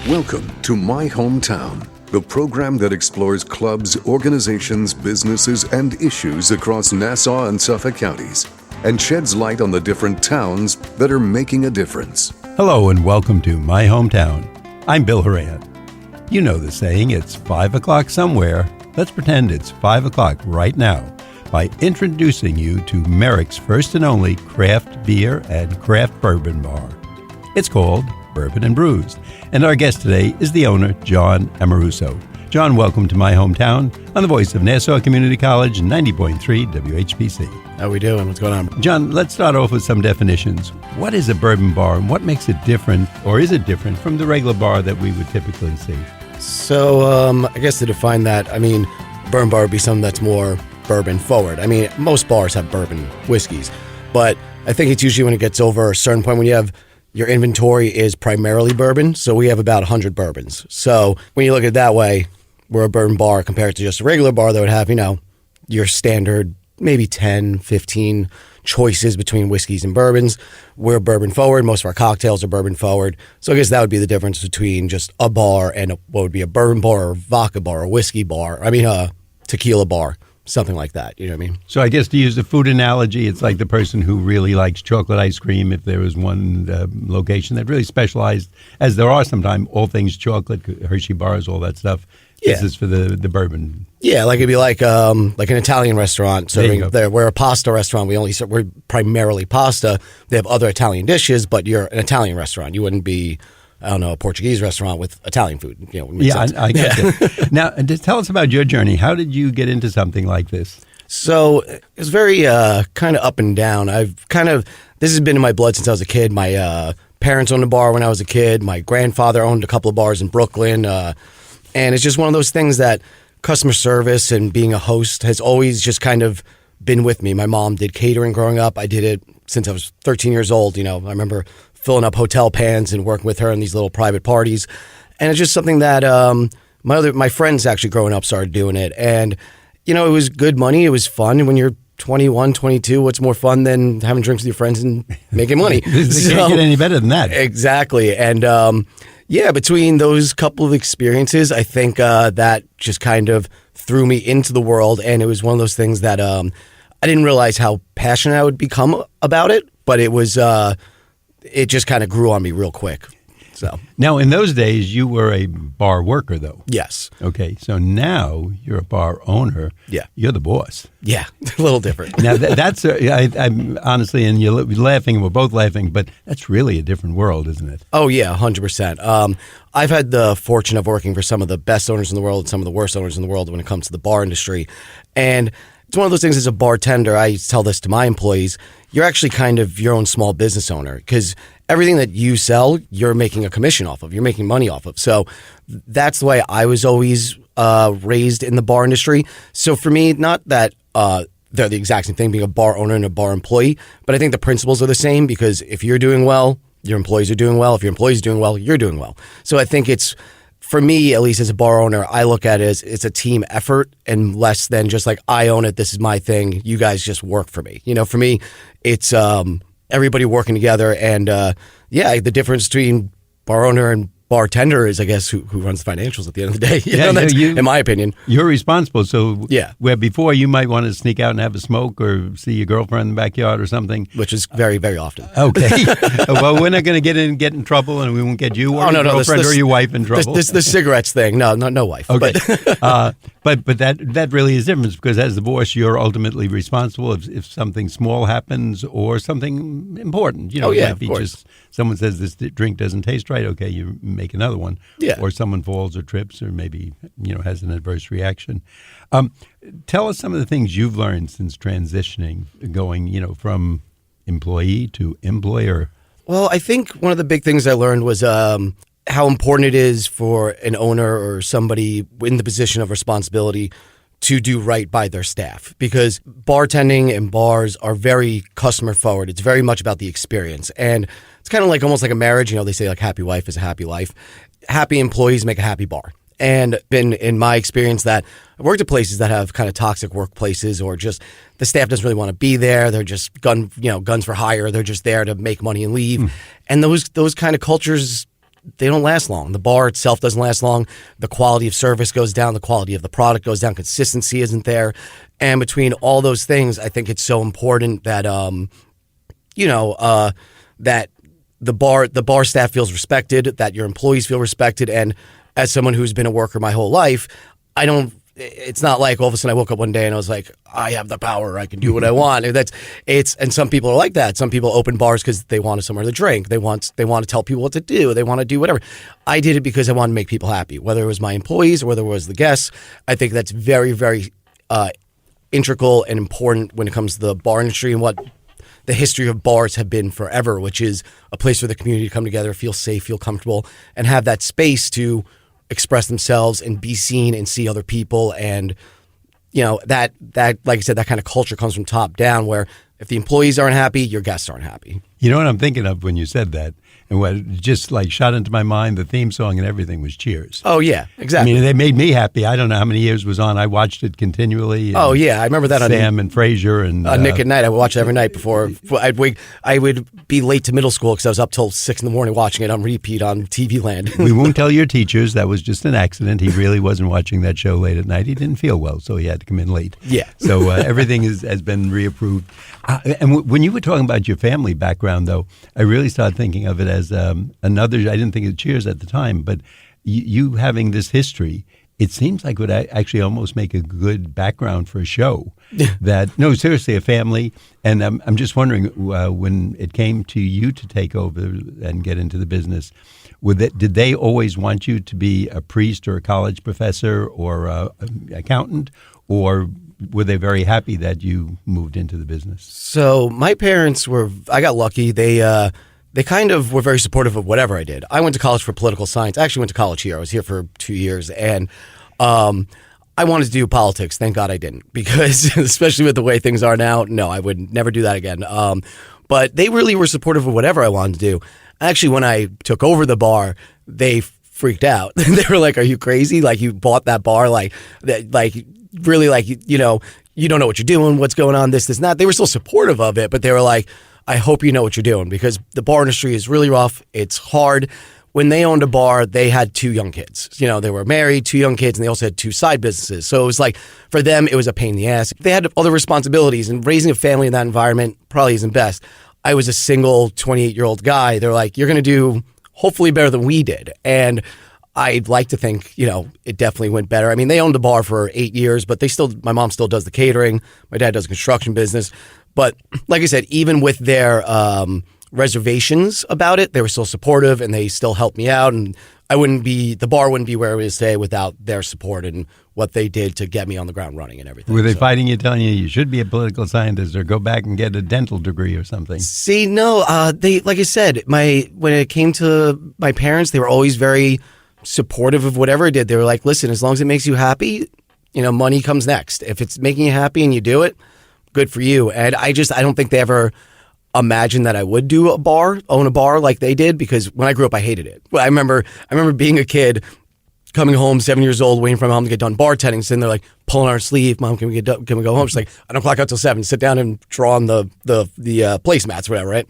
Welcome to My Hometown, the program that explores clubs, organizations, businesses, and issues across Nassau and Suffolk counties and sheds light on the different towns that are making a difference. Hello and welcome to My Hometown. I'm Bill Horan. You know the saying, it's 5 o'clock somewhere. Let's pretend it's 5 o'clock right now by introducing you to Merrick's first and only craft beer and craft bourbon bar. It's called Bourbon and Brews, and our guest today is the owner, John Amaruso. John, welcome to My Hometown on the voice of Nassau Community College, 90.3 WHPC. How we doing? What's going on? John, let's start off with some definitions. What is a bourbon bar, and what makes it different, or is it different from the regular bar that we would typically see? So, I guess to define that, bourbon bar would be something that's more bourbon forward. Most bars have bourbon whiskeys, but I think it's usually when it gets over a certain point when you have your inventory is primarily bourbon, so we have about 100 bourbons. So when you look at it that way, we're a bourbon bar compared to just a regular bar that would have, your standard maybe 10, 15 choices between whiskeys and bourbons. We're bourbon forward. Most of our cocktails are bourbon forward. So I guess that would be the difference between just a bar and what would be a bourbon bar or vodka bar or whiskey bar. A tequila bar. Something like that, you know what I mean? So I guess to use the food analogy, it's like the person who really likes chocolate ice cream. If there was one location that really specialized, as there are sometimes, all things chocolate, Hershey bars, all that stuff. Yeah. This is for the bourbon. Yeah, like it'd be like an Italian rrestaurant serving there. We're a pasta restaurant. We're primarily pasta. They have other Italian dishes, but you're an Italian restaurant. You wouldn't be, a Portuguese restaurant with Italian food. I get it. Now, just tell us about your journey. How did you get into something like this? So it was very kind of up and down. This has been in my blood since I was a kid. My parents owned a bar when I was a kid. My grandfather owned a couple of bars in Brooklyn. And it's just one of those things that customer service and being a host has always just kind of been with me. My mom did catering growing up. I did it since I was 13 years old. I remember filling up hotel pans and working with her in these little private parties. And it's just something that my friends actually growing up started doing it. And, it was good money. It was fun. And when you're 21, 22, what's more fun than having drinks with your friends and making money? It can't get any better than that. Exactly. And, between those couple of experiences, I think that just kind of threw me into the world. And it was one of those things that I didn't realize how passionate I would become about it. But it was... it just kind of grew on me real quick. So now, in those days, you were a bar worker, though. Yes. Okay, so now you're a bar owner. Yeah. You're the boss. Yeah, a little different. Now, that's I'm honestly, and you're laughing, and we're both laughing, but that's really a different world, isn't it? Oh, yeah, 100%. I've had the fortune of working for some of the best owners in the world and some of the worst owners in the world when it comes to the bar industry. And it's one of those things as a bartender, I tell this to my employees, you're actually kind of your own small business owner because everything that you sell, you're making a commission off of. You're making money off of. So that's the way I was always raised in the bar industry. So for me, not that they're the exact same thing, being a bar owner and a bar employee, but I think the principles are the same because if you're doing well, your employees are doing well. If your employees are doing well, you're doing well. So I think it's, for me, at least as a bar owner, I look at it as it's a team effort and less than just like, I own it, this is my thing, you guys just work for me. For me, it's everybody working together. And the difference between bar owner and bartender is, I guess, who runs the financials at the end of the day. That's, in my opinion. You're responsible. So yeah. Where before you might want to sneak out and have a smoke or see your girlfriend in the backyard or something. Which is very, very often. Okay. Well, we're not going to get in trouble and we won't get you or your girlfriend or your wife in trouble. The cigarettes thing. No wife. Okay. But that really is different because as the boss, you're ultimately responsible if something small happens or something important. It might be of course. Just someone says this drink doesn't taste right. Okay, you make another one. Yeah. Or someone falls or trips or maybe has an adverse reaction. Tell us some of the things you've learned since transitioning, going from employee to employer. Well, I think one of the big things I learned was how important it is for an owner or somebody in the position of responsibility to do right by their staff because bartending and bars are very customer forward. It's very much about the experience. And it's kind of like almost like a marriage. They say like happy wife is a happy life. Happy employees make a happy bar. And been in my experience that I've worked at places that have kind of toxic workplaces or just the staff doesn't really want to be there. They're just guns for hire. They're just there to make money and leave. And those kind of cultures they don't last long. The bar itself doesn't last long. The quality of service goes down. The quality of the product goes down. Consistency isn't there. And between all those things, I think it's so important that, that the bar staff feels respected, that your employees feel respected. And as someone who's been a worker my whole life, it's not like all of a sudden I woke up one day and I was like, I have the power, I can do what I want. And some people are like that. Some people open bars because they want somewhere to drink. They want to tell people what to do. They want to do whatever. I did it because I wanted to make people happy, whether it was my employees or whether it was the guests. I think that's very, very integral and important when it comes to the bar industry and what the history of bars have been forever, which is a place for the community to come together, feel safe, feel comfortable, and have that space to express themselves and be seen and see other people. And, that like I said, that kind of culture comes from top down, where if the employees aren't happy, your guests aren't happy. You know what I'm thinking of when you said that? And what just like shot into my mind, the theme song and everything was Cheers. Oh, yeah, exactly. I mean, they made me happy. I don't know how many years it was on. I watched it continually. Oh, yeah. I remember that Sam and Frasier and Nick at Night. I would watch it every night before. I would be late to middle school because I was up till 6 in the morning watching it on repeat on TV Land. We won't tell your teachers. That was just an accident. He really wasn't watching that show late at night. He didn't feel well, so he had to come in late. Yeah. So everything has been reapproved. And when you were talking about your family background, though, I really started thinking of it as another. I didn't think of Cheers at the time, but you having this history, it seems like would actually almost make a good background for a show. No, seriously, a family. And I'm just wondering, when it came to you to take over and get into the business, did they always want you to be a priest or a college professor or an accountant, or were they very happy that you moved into the business? So my parents I got lucky. They kind of were very supportive of whatever I did. I went to college for political science. I actually went to college here. I was here for 2 years. And I wanted to do politics. Thank God I didn't. Because especially with the way things are now, no, I would never do that again. But they really were supportive of whatever I wanted to do. Actually, when I took over the bar, they freaked out. They were like, are you crazy? Like, you bought that bar? Really, you don't know what you're doing, what's going on, this, and that. They were still supportive of it, but they were like, I hope you know what you're doing, because the bar industry is really rough. It's hard. When they owned a bar, they had 2 young kids. They were married, 2 young kids, and they also had 2 side businesses. So it was like, for them, it was a pain in the ass. They had other responsibilities, and raising a family in that environment probably isn't best. I was a single 28-year-old guy. They're like, you're going to do hopefully better than we did. And I'd like to think, it definitely went better. I mean, they owned the bar for 8 years, but my mom still does the catering. My dad does a construction business. But like I said, even with their reservations about it, they were still supportive and they still helped me out. And the bar wouldn't be where it is today without their support and what they did to get me on the ground running and everything. Were they fighting you, telling you should be a political scientist or go back and get a dental degree or something? See, no, they, like I said, when it came to my parents, they were always very supportive of whatever I did. They were like, listen, as long as it makes you happy, money comes next. If it's making you happy and you do it, good for you. And I don't think they ever imagined that I would own a bar like they did, because when I grew up, I hated it. I remember being a kid, coming home 7 years old, waiting for my mom to get done bartending, sitting there like pulling our sleeve. Mom, can we go home? She's like, I don't clock out till 7. Sit down and draw on the placemats, whatever, right?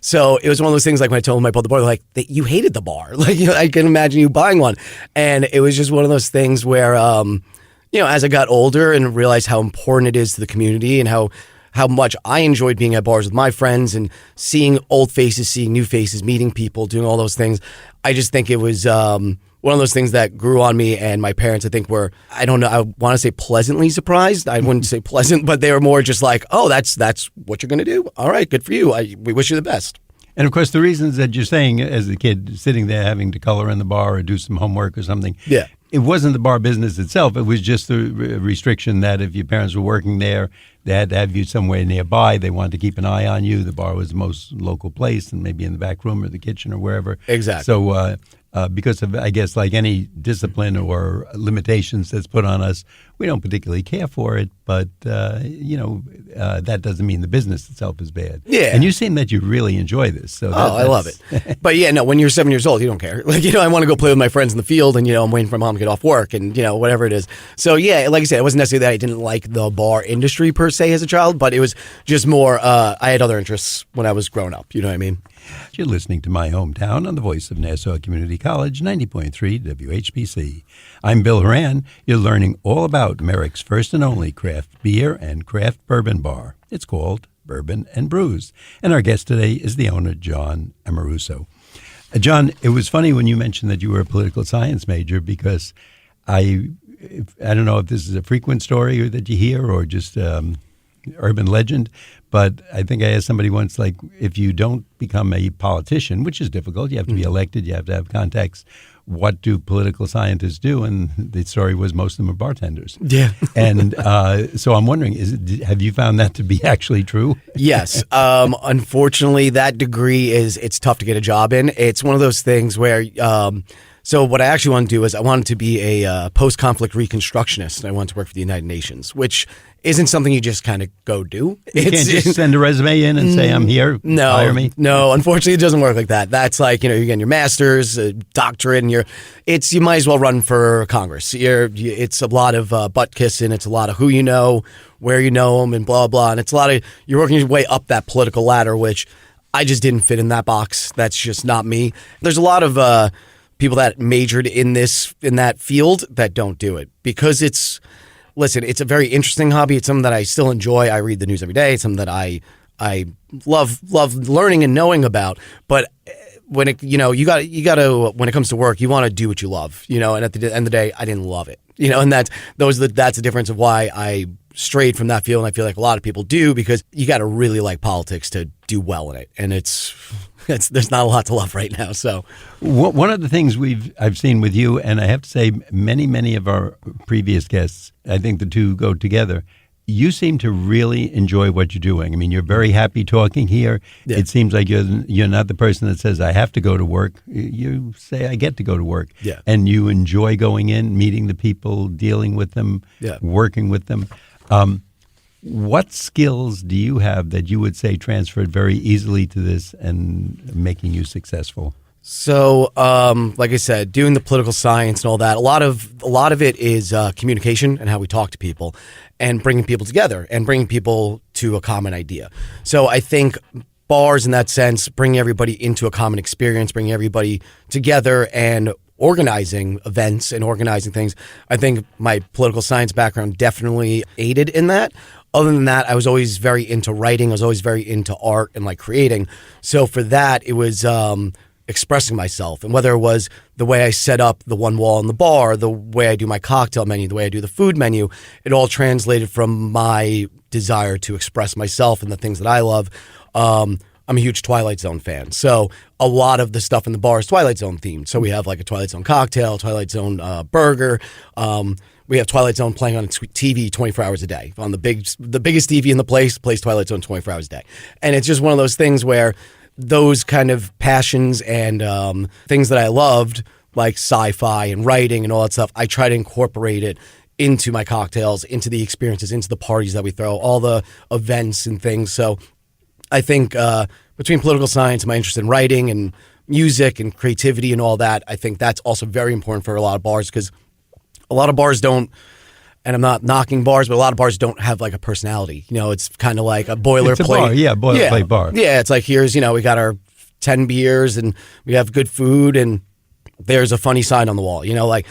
So it was one of those things, like when I told them I bought the bar, they're like, you hated the bar. Like, I can imagine you buying one. And it was just one of those things where, as I got older and realized how important it is to the community and how much I enjoyed being at bars with my friends and seeing old faces, seeing new faces, meeting people, doing all those things. I just think it was one of those things that grew on me, and my parents, I think, were, I don't know, I want to say pleasantly surprised. I wouldn't say pleasant, but they were more just like, oh, that's what you're going to do? All right, good for you. We wish you the best. And, of course, the reasons that you're saying as a kid sitting there having to color in the bar or do some homework or something, yeah, it wasn't the bar business itself. It was just the restriction that if your parents were working there, they had to have you somewhere nearby. They wanted to keep an eye on you. The bar was the most local place, and maybe in the back room or the kitchen or wherever. Exactly. So because of, I guess, like any discipline or limitations that's put on us, we don't particularly care for it. But, that doesn't mean the business itself is bad. Yeah. And you seem that you really enjoy this. So I love it. But, yeah, no, when you're 7 years old, you don't care. Like, I want to go play with my friends in the field, and, I'm waiting for mom to get off work and, whatever it is. So, yeah, like I said, it wasn't necessarily that I didn't like the bar industry per se as a child, but it was just more I had other interests when I was growing up. You know what I mean? You're listening to My Hometown on the voice of Nassau Community College, 90.3 WHPC. I'm Bill Horan. You're learning all about Merrick's first and only craft beer and craft bourbon bar. It's called Bourbon and Brews. And our guest today is the owner, John Amaruso. John, it was funny when you mentioned that you were a political science major, because I don't know if this is a frequent story that you hear or just urban legend, but I think I asked somebody once, like, if you don't become a politician, which is difficult, you have to be elected, you have to have contacts, what do political scientists do? And the story was most of them are bartenders. Yeah. And so I'm wondering, have you found that to be actually true? Yes. Unfortunately, that degree it's tough to get a job in. It's one of those things where so what I actually wanted to do is I wanted to be a post-conflict reconstructionist, and I wanted to work for the United Nations, which isn't something you just kind of go do. You can't just send a resume in and say, I'm here, hire me? No, unfortunately, it doesn't work like that. That's like, you're getting your master's, a doctorate, and you might as well run for Congress. It's a lot of butt kissing. It's a lot of who you know, where you know them, and blah, blah. And it's a lot of, you're working your way up that political ladder, which I just didn't fit in that box. That's just not me. There's a lot of people that majored in that field that don't do it, because it's a very interesting hobby. It's something that I still enjoy. I read the news every day. It's something that I love learning and knowing about. But when you got to when it comes to work, you want to do what you love, and at the end of the day, I didn't love it, and that's the difference of why I strayed from that field. And I feel like a lot of people do, because you got to really like politics to do well in it. And there's not a lot to love right now. So one of the things I've seen with you, and I have to say many of our previous guests, I think the two go together. You seem to really enjoy what you're doing. I mean, you're very happy talking here. Yeah. It seems like you're not the person that says, I have to go to work. You say, I get to go to work. Yeah. And you enjoy going in, meeting the people, dealing with them, working with them. What skills do you have that you would say transferred very easily to this and making you successful? So, like I said, doing the political science and all that, a lot of it is communication and how we talk to people, and bringing people together and bringing people to a common idea. So I think bars, in that sense, bringing everybody into a common experience, bringing everybody together and organizing events and organizing things. I think my political science background definitely aided in that. Other than that, I was always very into writing. I was always very into art and like creating. So for that, it was expressing myself. And whether it was the way I set up the one wall in the bar, the way I do my cocktail menu, the way I do the food menu, it all translated from my desire to express myself and the things that I love. I'm a huge Twilight Zone fan. So a lot of the stuff in the bar is Twilight Zone themed. So we have like a Twilight Zone cocktail, Twilight Zone burger. We have Twilight Zone playing on TV 24 hours a day. On the biggest TV in the place, plays Twilight Zone 24 hours a day. And it's just one of those things where those kind of passions and things that I loved, like sci-fi and writing and all that stuff, I try to incorporate it into my cocktails, into the experiences, into the parties that we throw, all the events and things. So I think between political science and my interest in writing and music and creativity and all that, I think that's also very important for a lot of bars, because a lot of bars don't, and I'm not knocking bars, but a lot of bars don't have like a personality. It's kind of like a boilerplate. It's a bar, boilerplate bar. Yeah, it's like, here's, we got our 10 beers and we have good food and there's a funny sign on the wall. Like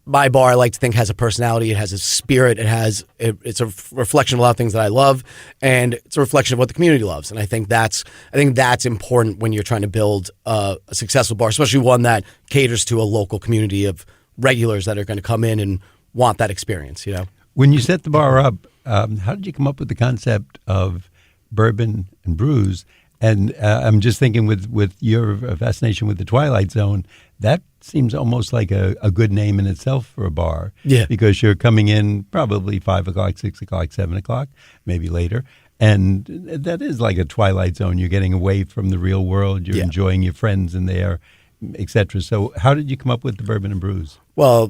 my bar, I like to think, has a personality. It has a spirit. It's a reflection of a lot of things that I love, and it's a reflection of what the community loves. And I think that's important when you're trying to build a successful bar, especially one that caters to a local community of regulars that are going to come in and want that experience. When you set the bar up, how did you come up with the concept of Bourbon and Brews? And I'm just thinking with your fascination with the Twilight Zone, that seems almost like a good name in itself for a bar. Yeah. Because you're coming in probably 5 o'clock, 6 o'clock, 7 o'clock, maybe later. And that is like a Twilight Zone. You're getting away from the real world. You're enjoying your friends in there, et cetera. So how did you come up with the Bourbon and Brews? Well,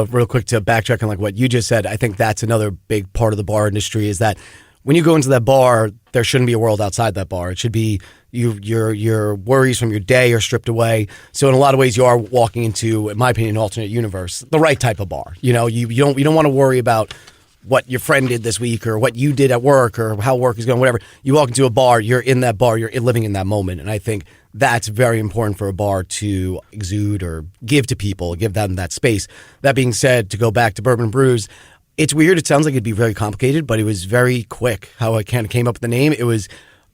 real quick to backtrack on like what you just said, I think that's another big part of the bar industry, is that when you go into that bar, there shouldn't be a world outside that bar. It should be your worries from your day are stripped away. So in a lot of ways, you are walking into, in my opinion, an alternate universe, the right type of bar. You don't want to worry about what your friend did this week or what you did at work or how work is going, whatever. You walk into a bar, you're in that bar, you're living in that moment. And I think that's very important for a bar to exude or give to people, give them that space. That being said, to go back to Bourbon Brews, it's weird. It sounds like it'd be very complicated, but it was very quick how I kind of came up with the name.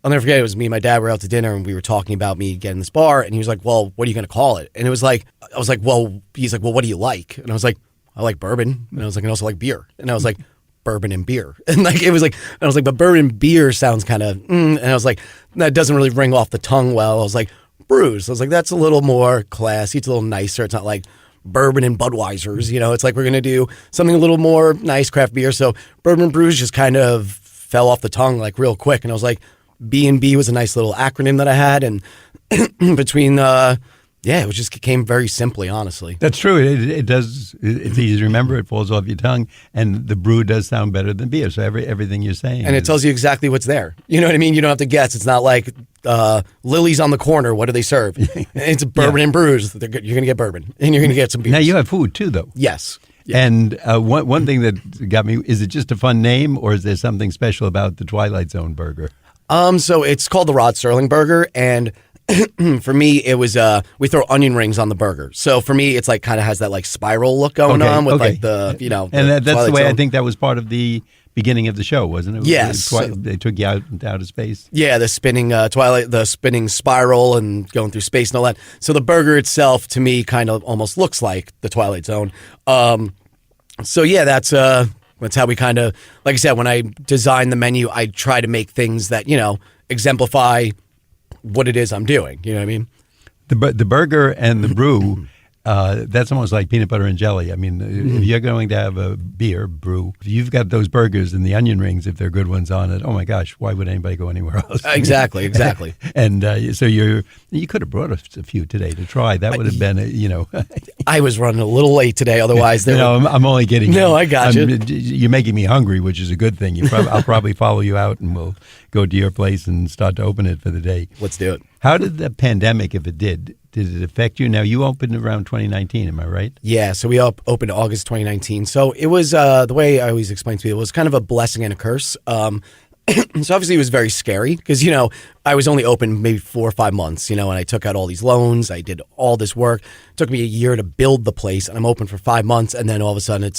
I'll never forget, it was me and my dad were out to dinner and we were talking about me getting this bar, and he was like, well, what are you going to call it? And it was like, I was like, well, he's like, well, what do you like? And I was like, I like bourbon. And I was like, and I also like beer. And I was like, bourbon and beer. And like, it was like, and I was like, but bourbon and beer sounds kind of, and I was like, that doesn't really ring off the tongue well. I was like, Brews. I was like, that's a little more classy. It's a little nicer. It's not like bourbon and Budweiser's, it's like we're going to do something a little more nice craft beer. So Bourbon Brews just kind of fell off the tongue like real quick. And I was like, B&B was a nice little acronym that I had. And between, it just came very simply, honestly. That's true. It does. It's easy to remember. It falls off your tongue, and the brew does sound better than beer. So everything you're saying, and it tells you exactly what's there. You know what I mean? You don't have to guess. It's not like Lily's on the corner. What do they serve? It's bourbon and brews. You're going to get bourbon, and you're going to get some beers. Now you have food too, though. Yes. Yeah. And one thing that got me, is it just a fun name, or is there something special about the Twilight Zone burger? So it's called the Rod Serling burger, and for me, it was we throw onion rings on the burger. So for me, it's like kind of has that like spiral look going on with like the and that's the way Zone. I think that was part of the beginning of the show, wasn't it? Yes, they took you out into outer space. Yeah, the spinning the spinning spiral and going through space and all that. So the burger itself, to me, kind of almost looks like the Twilight Zone. So yeah, that's how we kind of, like I said, when I design the menu, I try to make things that exemplify what it is I'm doing. You know what I mean? The burger and the brew, that's almost like peanut butter and jelly. I mean, if you're going to have a beer, brew, if you've got those burgers and the onion rings, if they're good ones on it, oh my gosh, why would anybody go anywhere else? Exactly. And so you could have brought us a few today to try. That would have been, I was running a little late today, otherwise. I'm only kidding. No, I got you. You're making me hungry, which is a good thing. I'll probably follow you out and we'll go to your place and start to open it for the day. Let's do it. How did the pandemic, if it did it affect you? Now, you opened around 2019, am I right? Yeah, so we opened August 2019. So it was, the way I always explain to people, it was kind of a blessing and a curse. So obviously it was very scary because, I was only open maybe 4 or 5 months, and I took out all these loans. I did all this work. It took me a year to build the place, and I'm open for 5 months, and then all of a sudden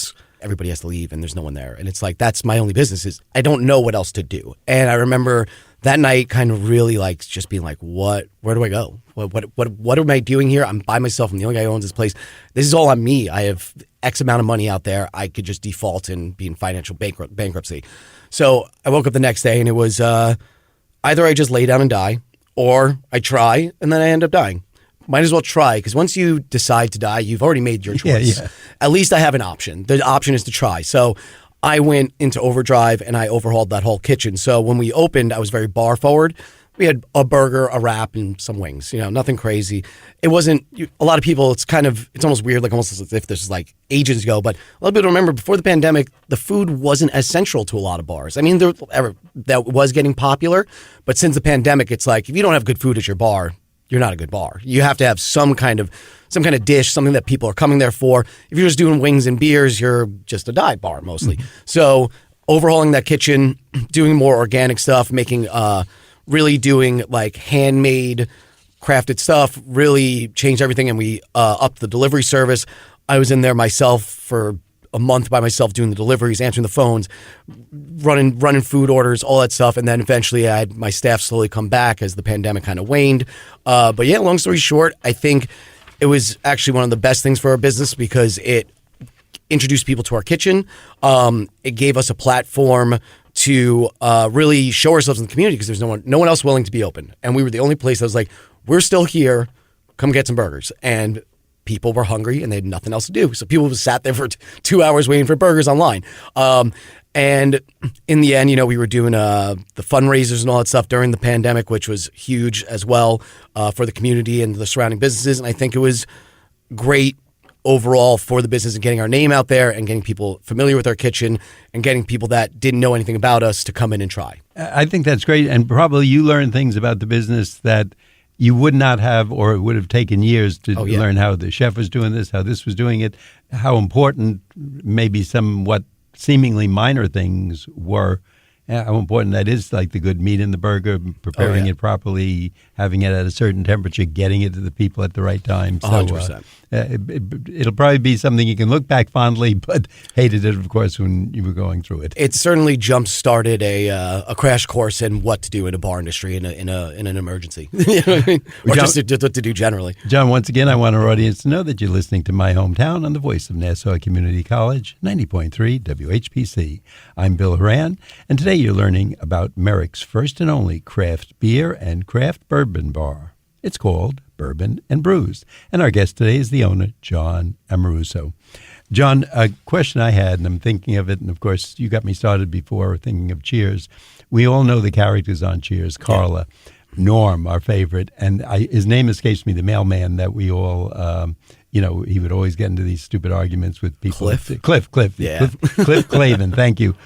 everybody has to leave and there's no one there. And it's like, that's my only business, is I don't know what else to do. And I remember that night kind of really like just being like, where do I go? What am I doing here? I'm by myself. I'm the only guy who owns this place. This is all on me. I have X amount of money out there. I could just default and be in financial bankruptcy. So I woke up the next day and it was either I just lay down and die, or I try and then I end up dying. Might as well try, because once you decide to die, you've already made your choice. Yeah. At least I have an option. The option is to try. So I went into overdrive and I overhauled that whole kitchen. So when we opened, I was very bar forward. We had a burger, a wrap, and some wings. Nothing crazy. It wasn't a lot of people. It's almost weird, like almost as if this is like ages ago. But a lot of people remember before the pandemic, the food wasn't as central to a lot of bars. I mean, that was getting popular, but since the pandemic, it's like if you don't have good food at your bar, you're not a good bar. You have to have some kind of dish, something that people are coming there for. If you're just doing wings and beers, you're just a dive bar mostly. Mm-hmm. So overhauling that kitchen, doing more organic stuff, making really doing like handmade crafted stuff, really changed everything. And we upped the delivery service. I was in there myself for a month by myself doing the deliveries, answering the phones, running food orders, all that stuff. And then eventually I had my staff slowly come back as the pandemic kind of waned. But yeah, long story short, I think it was actually one of the best things for our business because it introduced people to our kitchen. It gave us a platform to really show ourselves in the community because there's no one else willing to be open. And we were the only place that was like, we're still here, come get some burgers. And people were hungry and they had nothing else to do. So people just sat there for 2 hours waiting for burgers online. And in the end, we were doing the fundraisers and all that stuff during the pandemic, which was huge as well for the community and the surrounding businesses. And I think it was great overall for the business and getting our name out there and getting people familiar with our kitchen and getting people that didn't know anything about us to come in and try. I think that's great. And probably you learned things about the business that you would not have, or it would have taken years to learn how the chef was doing this, how this was doing it, how important maybe somewhat seemingly minor things were. how important that is, like the good meat in the burger, preparing it properly, having it at a certain temperature, getting it to the people at the right time. So, 100%. It'll probably be something you can look back fondly, but hated it, of course, when you were going through it. It certainly jump-started a crash course in what to do in a bar industry in an emergency. You know what I mean? Or John, just what to do generally. John, once again, I want our audience to know that you're listening to My Hometown on the voice of Nassau Community College, 90.3 WHPC. I'm Bill Horan, and today you're learning about Merrick's first and only craft beer and craft bourbon bar. It's called Bourbon and Brews. And our guest today is the owner, John Amaruso. John, a question I had, and I'm thinking of it, and of course you got me started before thinking of Cheers. We all know the characters on Cheers, Carla, Norm, our favorite, and his name escapes me, the mailman that we all, he would always get into these stupid arguments with people. Cliff. Yeah. Cliff Clavin, thank you.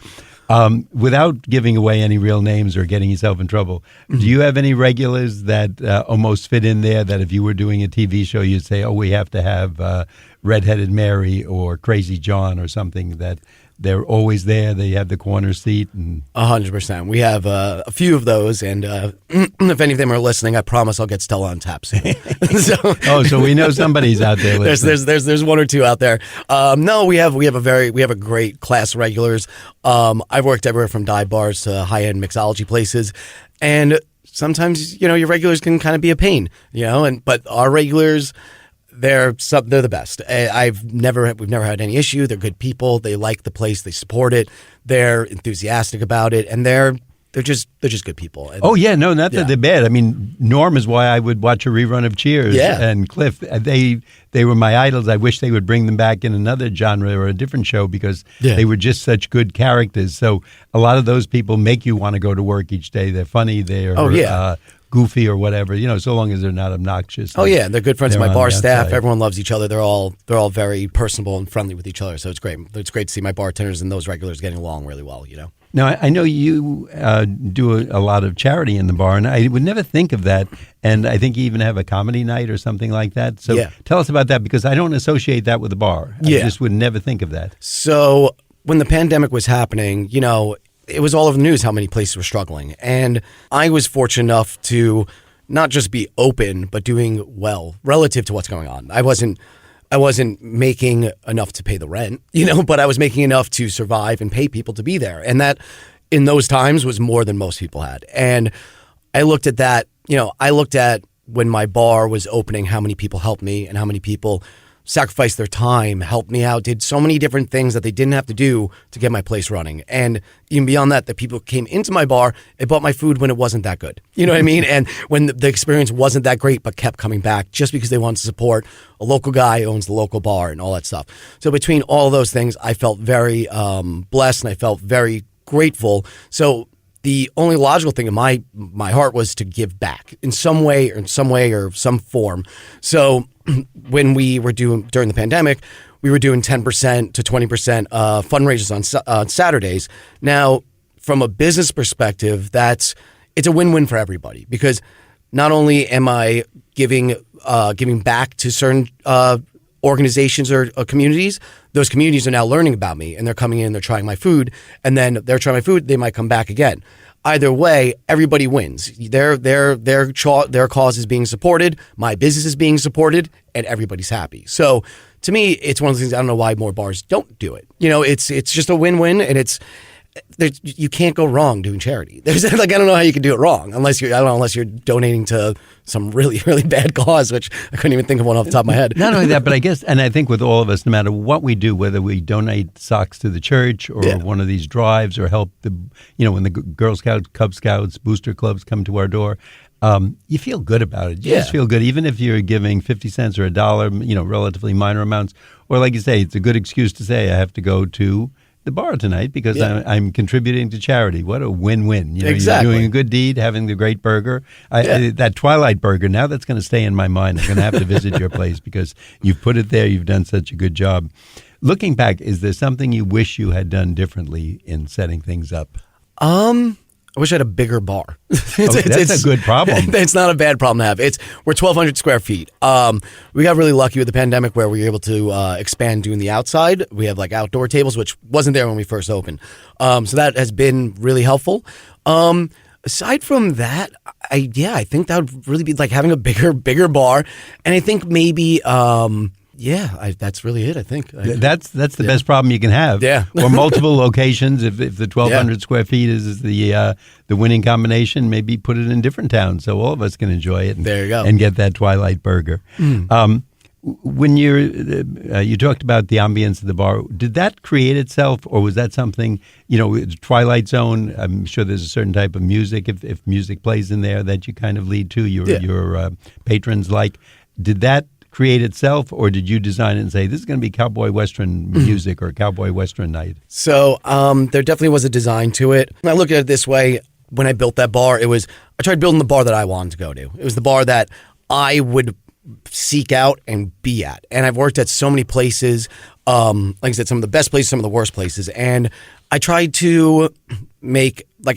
Without giving away any real names or getting yourself in trouble, do you have any regulars that almost fit in there that if you were doing a TV show, you'd say, oh, we have to have Redheaded Mary or Crazy John or something, that they're always there, they have the corner seat? 100%. We have a few of those, and if any of them are listening, I promise I'll get Stella on tap soon. So we know somebody's out there listening. There's one or two out there. No, we have a great class of regulars. I've worked everywhere from dive bars to high-end mixology places, and sometimes your regulars can kind of be a pain, but our regulars, they're the best. We've never had any issue. They're good people. They like the place. They support it. They're enthusiastic about it, and they're just good people. And, not that they're bad. I mean, Norm is why I would watch a rerun of Cheers. And Cliff, they were my idols. I wish they would bring them back in another genre or a different show because they were just such good characters. So a lot of those people make you want to go to work each day. They're funny. They're goofy or whatever, so long as they're not obnoxious. They're good friends of my bar staff. Everyone loves each other. They're all very personable and friendly with each other. So it's great. It's great to see my bartenders and those regulars getting along really well. Now, I know you do a lot of charity in the bar, and I would never think of that. And I think you even have a comedy night or something like that. So tell us about that, because I don't associate that with the bar. I just would never think of that. So when the pandemic was happening, it was all over the news how many places were struggling. And I was fortunate enough to not just be open, but doing well relative to what's going on. I wasn't making enough to pay the rent, but I was making enough to survive and pay people to be there. And that in those times was more than most people had. And I looked at that, I looked at when my bar was opening, how many people helped me and how many people sacrificed their time, helped me out, did so many different things that they didn't have to do to get my place running. And even beyond that, the people came into my bar and bought my food when it wasn't that good. You know what I mean? And when the experience wasn't that great, but kept coming back just because they wanted to support a local guy who owns the local bar and all that stuff. So between all of those things, I felt very blessed and I felt very grateful. So the only logical thing in my heart was to give back in some way or some form. So when we were doing during the pandemic, we were doing 10% to 20% fundraisers on Saturdays. Now, from a business perspective, it's a win-win for everybody, because not only am I giving back to certain organizations or communities, those communities are now learning about me and they're coming in, they're trying my food, and then they're trying my food, they might come back again. Either way, everybody wins. Their cause is being supported, my business is being supported, and everybody's happy. So to me, it's one of the things, I don't know why more bars don't do it. It's just a win-win, and you can't go wrong doing charity. I don't know how you can do it wrong unless you're donating to some really, really bad cause, which I couldn't even think of one off the top of my head. Not only that, but I guess, and I think with all of us, no matter what we do, whether we donate socks to the church or one of these drives or help when the Girl Scouts, Cub Scouts, booster clubs come to our door, you feel good about it. You just feel good, even if you're giving 50 cents or $1, relatively minor amounts, or like you say, it's a good excuse to say I have to go to the bar tonight because I'm contributing to charity. What a win-win. Exactly. You're doing a good deed, having the great burger. That Twilight burger, now that's going to stay in my mind. I'm going to have to visit your place because you've put it there. You've done such a good job. Looking back, is there something you wish you had done differently in setting things up? I wish I had a bigger bar. That's a good problem. It's not a bad problem to have. We're 1,200 square feet. We got really lucky with the pandemic where we were able to expand doing the outside. We have like outdoor tables, which wasn't there when we first opened. So that has been really helpful. Aside from that, I think that would really be like having a bigger bar. And I think maybe, that's really it, I think. That's the best problem you can have. Yeah. Or multiple locations. If the 1,200 square feet is the winning combination, maybe put it in different towns so all of us can enjoy it. There you go. And get that Twilight Burger. When you talked about the ambience of the bar, did that create itself, or was that something, Twilight Zone? I'm sure there's a certain type of music, if music plays in there, that you kind of lead to, your patrons like. Did that create itself, or did you design it and say, this is going to be cowboy western music or cowboy western night? So there definitely was a design to it. I look at it this way. When I built that bar, I tried building the bar that I wanted to go to. It was the bar that I would seek out and be at. And I've worked at so many places, like I said, some of the best places, some of the worst places. And I tried to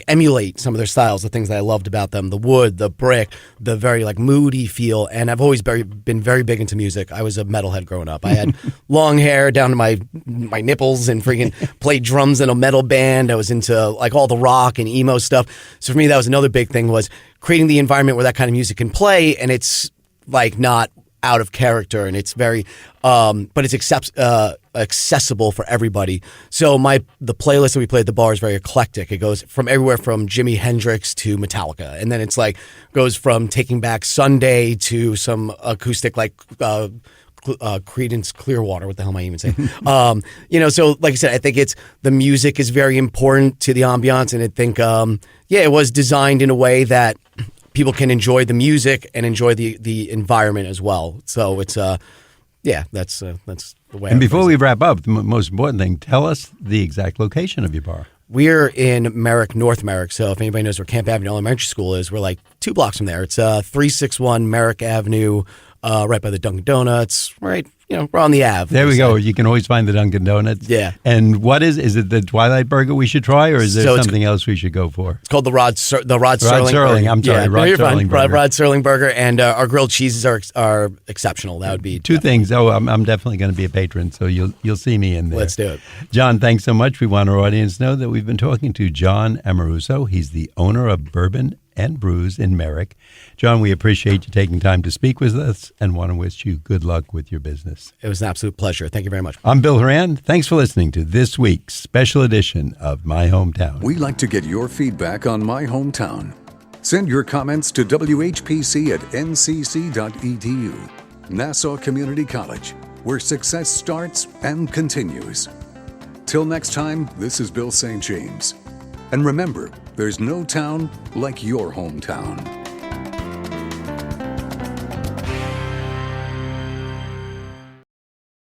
emulate some of their styles, the things that I loved about them, the wood, the brick, the very moody feel. And I've always been very big into music. I was a metalhead growing up. I had long hair down to my nipples and freaking played drums in a metal band. I was into all the rock and emo stuff. So for me, that was another big thing, was creating the environment where that kind of music can play, and it's not out of character, and it's very, but it's accessible for everybody. So the playlist that we play at the bar is very eclectic. It goes from everywhere from Jimi Hendrix to Metallica, and then it's goes from Taking Back Sunday to some acoustic Creedence Clearwater. What the hell am I even saying? So like I said, I think the music is very important to the ambiance, and I think it was designed in a way that people can enjoy the music and enjoy the environment as well. So it's that's the way. And before we wrap up, the most important thing, tell us the exact location of your bar. We're in Merrick, North Merrick. So if anybody knows where Camp Avenue Elementary School is, we're 2 blocks from there. It's 361 Merrick Avenue, right by the Dunkin' Donuts, right. We're on the Ave. There we go. You can always find the Dunkin' Donuts. Yeah. And what is it the Twilight Burger we should try, or is there something else we should go for? It's called the Rod Serling. Rod Serling. I'm sorry, Rod Serling Burger. Rod Serling Burger, and our grilled cheeses are exceptional. That would be two things. Oh, I'm definitely going to be a patron, so you'll see me in there. Let's do it. John, thanks so much. We want our audience to know that we've been talking to John Amaruso. He's the owner of Bourbon and Brews in Merrick. John, we appreciate you taking time to speak with us and want to wish you good luck with your business. It was an absolute pleasure. Thank you very much. I'm Bill Horan. Thanks for listening to this week's special edition of My Hometown. We like to get your feedback on My Hometown. Send your comments to WHPC@ncc.edu. Nassau Community College, where success starts and continues. Till next time, this is Bill St. James. And remember, there's no town like your hometown.